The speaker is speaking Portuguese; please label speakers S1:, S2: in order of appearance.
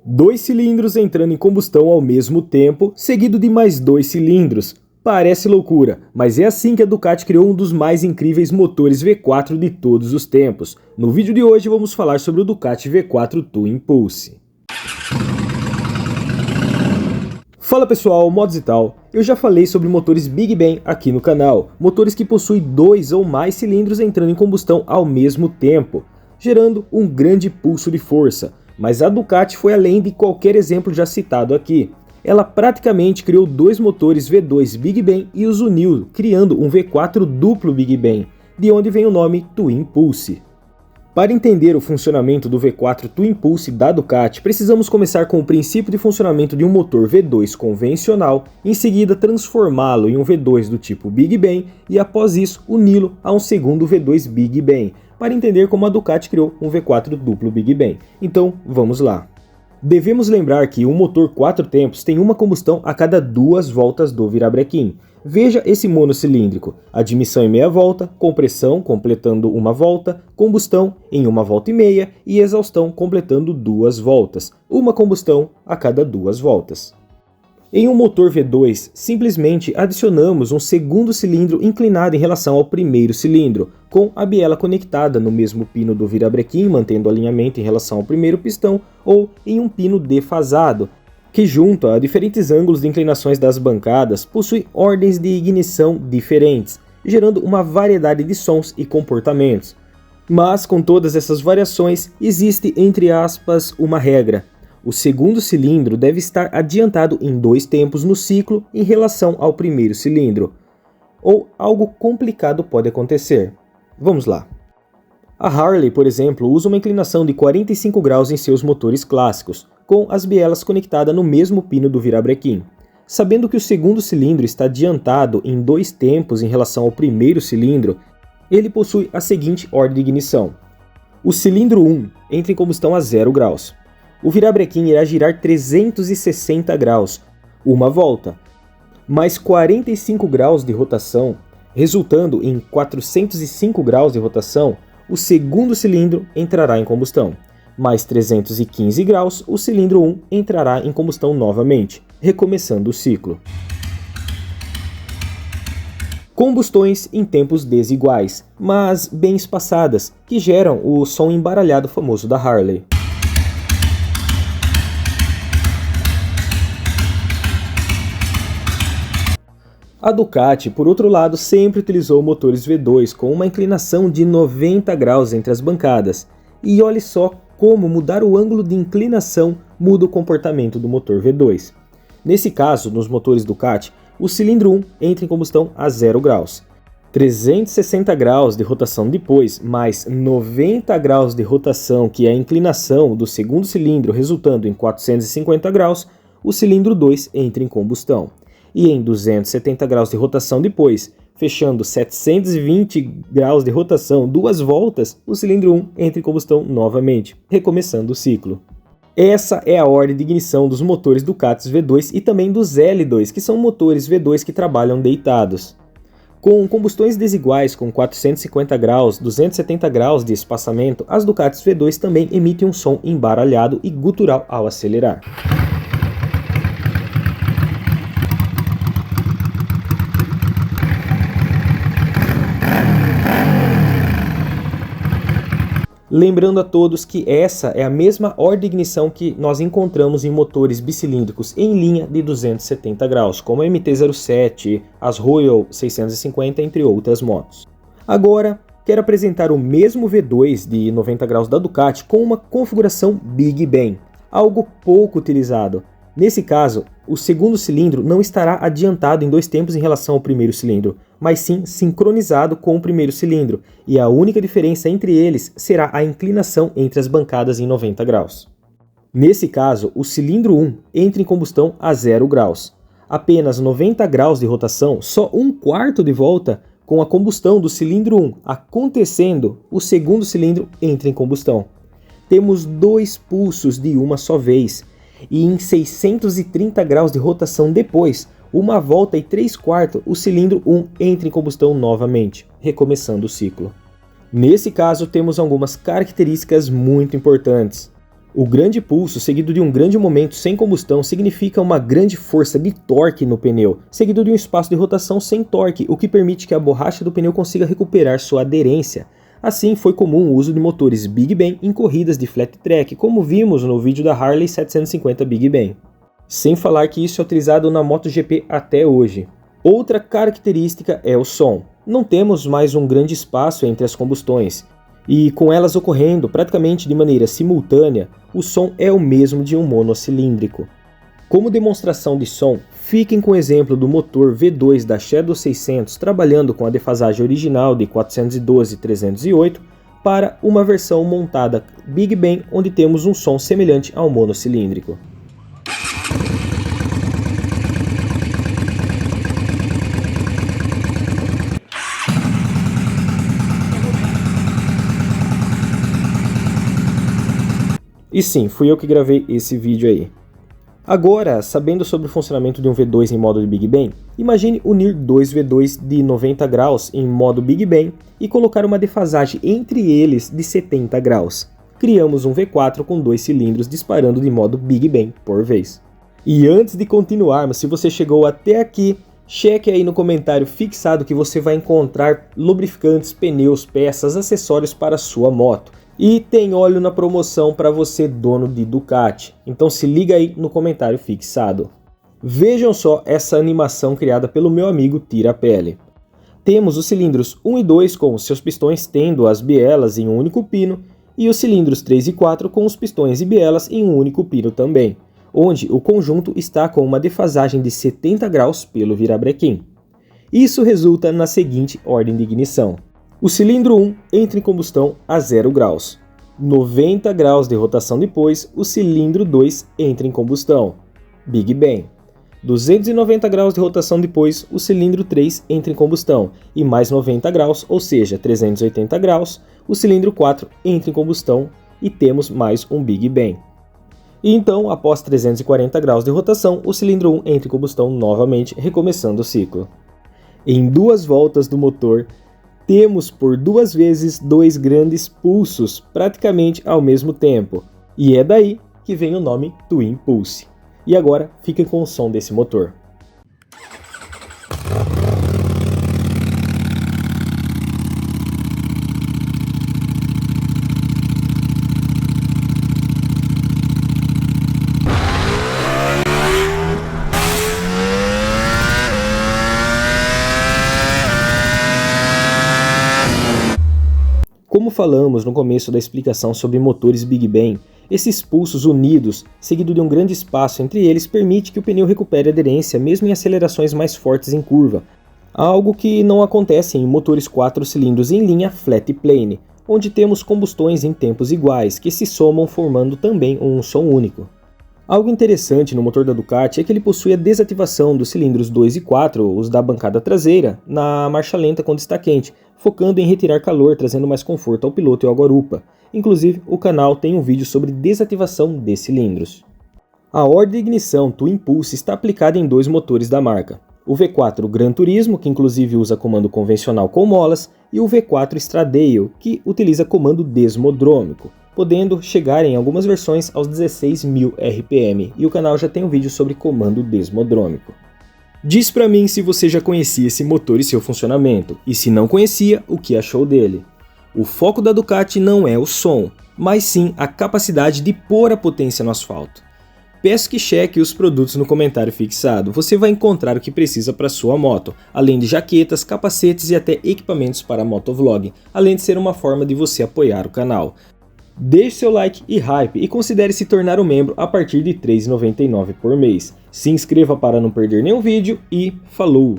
S1: Dois cilindros entrando em combustão ao mesmo tempo, seguido de mais dois cilindros. Parece loucura, mas é assim que a Ducati criou um dos mais incríveis motores V4 de todos os tempos. No vídeo de hoje vamos falar sobre o Ducati V4 Twin Pulse. Fala pessoal, mods e tal. Eu já falei sobre motores Big Bang aqui no canal, motores que possuem dois ou mais cilindros entrando em combustão ao mesmo tempo, gerando um grande pulso de força. Mas a Ducati foi além de qualquer exemplo já citado aqui. Ela praticamente criou dois motores V2 Big Bang e os uniu, criando um V4 duplo Big Bang, de onde vem o nome Twin Pulse. Para entender o funcionamento do V4 Twin Pulse da Ducati, precisamos começar com o princípio de funcionamento de um motor V2 convencional, em seguida transformá-lo em um V2 do tipo Big Bang e após isso uni-lo a um segundo V2 Big Bang, para entender como a Ducati criou um V4 duplo Big Bang. Então, vamos lá. Devemos lembrar que um motor 4 tempos tem uma combustão a cada 2 voltas do virabrequim. Veja esse monocilíndrico, admissão em meia volta, compressão completando uma volta, combustão em uma volta e meia e exaustão completando 2 voltas, uma combustão a cada 2 voltas. Em um motor V2, simplesmente adicionamos um segundo cilindro inclinado em relação ao primeiro cilindro, com a biela conectada no mesmo pino do virabrequim, mantendo o alinhamento em relação ao primeiro pistão, ou em um pino defasado, que junto a diferentes ângulos de inclinações das bancadas, possui ordens de ignição diferentes, gerando uma variedade de sons e comportamentos. Mas com todas essas variações, existe entre aspas uma regra. O segundo cilindro deve estar adiantado em 2 tempos no ciclo em relação ao primeiro cilindro, ou algo complicado pode acontecer. Vamos lá. A Harley, por exemplo, usa uma inclinação de 45 graus em seus motores clássicos, com as bielas conectadas no mesmo pino do virabrequim. Sabendo que o segundo cilindro está adiantado em 2 tempos em relação ao primeiro cilindro, ele possui a seguinte ordem de ignição. O cilindro 1 entra em combustão a 0 graus. O virabrequim irá girar 360 graus, uma volta, mais 45 graus de rotação, resultando em 405 graus de rotação, o segundo cilindro entrará em combustão. Mais 315 graus, o cilindro 1 entrará em combustão novamente, recomeçando o ciclo. Combustões em tempos desiguais, mas bem espaçadas, que geram o som embaralhado famoso da Harley. A Ducati, por outro lado, sempre utilizou motores V2 com uma inclinação de 90 graus entre as bancadas. E olhe só como mudar o ângulo de inclinação muda o comportamento do motor V2. Nesse caso, nos motores Ducati, o cilindro 1 entra em combustão a 0 graus. 360 graus de rotação depois, mais 90 graus de rotação, que é a inclinação do segundo cilindro, resultando em 450 graus, o cilindro 2 entra em combustão. E em 270 graus de rotação depois, fechando 720 graus de rotação, 2 voltas, o cilindro 1 entra em combustão novamente, recomeçando o ciclo. Essa é a ordem de ignição dos motores Ducati V2 e também dos L2, que são motores V2 que trabalham deitados. Com combustões desiguais com 450 graus, 270 graus de espaçamento, as Ducati V2 também emitem um som embaralhado e gutural ao acelerar. Lembrando a todos que essa é a mesma ordem de ignição que nós encontramos em motores bicilíndricos em linha de 270 graus, como a MT-07, as Royal 650, entre outras motos. Agora, quero apresentar o mesmo V2 de 90 graus da Ducati com uma configuração Big Bang, algo pouco utilizado. Nesse caso, o segundo cilindro não estará adiantado em 2 tempos em relação ao primeiro cilindro, mas sim sincronizado com o primeiro cilindro, e a única diferença entre eles será a inclinação entre as bancadas em 90 graus. Nesse caso, o cilindro 1 entra em combustão a 0 graus. Apenas 90 graus de rotação, só 1/4 de volta, com a combustão do cilindro 1 acontecendo, o segundo cilindro entra em combustão. Temos 2 pulsos de uma só vez, e em 630 graus de rotação depois, uma volta e 3/4, o cilindro 1 entra em combustão novamente, recomeçando o ciclo. Nesse caso, temos algumas características muito importantes. O grande pulso, seguido de um grande momento sem combustão, significa uma grande força de torque no pneu, seguido de um espaço de rotação sem torque, o que permite que a borracha do pneu consiga recuperar sua aderência. Assim, foi comum o uso de motores Big Ben em corridas de flat track, como vimos no vídeo da Harley 750 Big Ben. Sem falar que isso é utilizado na MotoGP até hoje. Outra característica é o som. Não temos mais um grande espaço entre as combustões, e com elas ocorrendo praticamente de maneira simultânea, o som é o mesmo de um monocilíndrico. Como demonstração de som, fiquem com o exemplo do motor V2 da Shadow 600 trabalhando com a defasagem original de 412/308 para uma versão montada Big Ben onde temos um som semelhante ao monocilíndrico. E sim, fui eu que gravei esse vídeo aí. Agora, sabendo sobre o funcionamento de um V2 em modo de Big Ben, imagine unir dois V2 de 90 graus em modo Big Ben e colocar uma defasagem entre eles de 70 graus. Criamos um V4 com 2 cilindros disparando de modo Big Ben por vez. E antes de continuarmos, se você chegou até aqui, cheque aí no comentário fixado que você vai encontrar lubrificantes, pneus, peças, acessórios para a sua moto. E tem óleo na promoção para você dono de Ducati, então se liga aí no comentário fixado. Vejam só essa animação criada pelo meu amigo Tirapelli. Temos os cilindros 1 e 2 com os seus pistões tendo as bielas em um único pino, e os cilindros 3 e 4 com os pistões e bielas em um único pino também, onde o conjunto está com uma defasagem de 70 graus pelo virabrequim. Isso resulta na seguinte ordem de ignição. O cilindro 1 entra em combustão a 0 graus. 90 graus de rotação depois, o cilindro 2 entra em combustão. Big Ben. 290 graus de rotação depois, o cilindro 3 entra em combustão. E mais 90 graus, ou seja, 380 graus, o cilindro 4 entra em combustão e temos mais um Big Ben. E então, após 340 graus de rotação, o cilindro 1 entra em combustão novamente, recomeçando o ciclo. Em 2 voltas do motor, temos por 2 vezes 2 grandes pulsos, praticamente ao mesmo tempo. E é daí que vem o nome Twin Pulse. E agora, fiquem com o som desse motor. Como falamos no começo da explicação sobre motores Big Ben, esses pulsos unidos, seguido de um grande espaço entre eles, permite que o pneu recupere aderência mesmo em acelerações mais fortes em curva, algo que não acontece em motores 4 cilindros em linha flat plane, onde temos combustões em tempos iguais, que se somam formando também um som único. Algo interessante no motor da Ducati é que ele possui a desativação dos cilindros 2 e 4, os da bancada traseira, na marcha lenta quando está quente, focando em retirar calor, trazendo mais conforto ao piloto e ao garupa. Inclusive, o canal tem um vídeo sobre desativação de cilindros. A ordem de ignição Twin Pulse está aplicada em 2 motores da marca. O V4 Gran Turismo, que inclusive usa comando convencional com molas, e o V4 Stradale, que utiliza comando desmodrômico, podendo chegar em algumas versões aos 16.000 RPM, e o canal já tem um vídeo sobre comando desmodrômico. Diz pra mim se você já conhecia esse motor e seu funcionamento, e se não conhecia, o que achou dele. O foco da Ducati não é o som, mas sim a capacidade de pôr a potência no asfalto. Peço que cheque os produtos no comentário fixado, você vai encontrar o que precisa para sua moto, além de jaquetas, capacetes e até equipamentos para motovlog, além de ser uma forma de você apoiar o canal. Deixe seu like e hype e considere se tornar um membro a partir de R$ 3,99 por mês. Se inscreva para não perder nenhum vídeo e falou!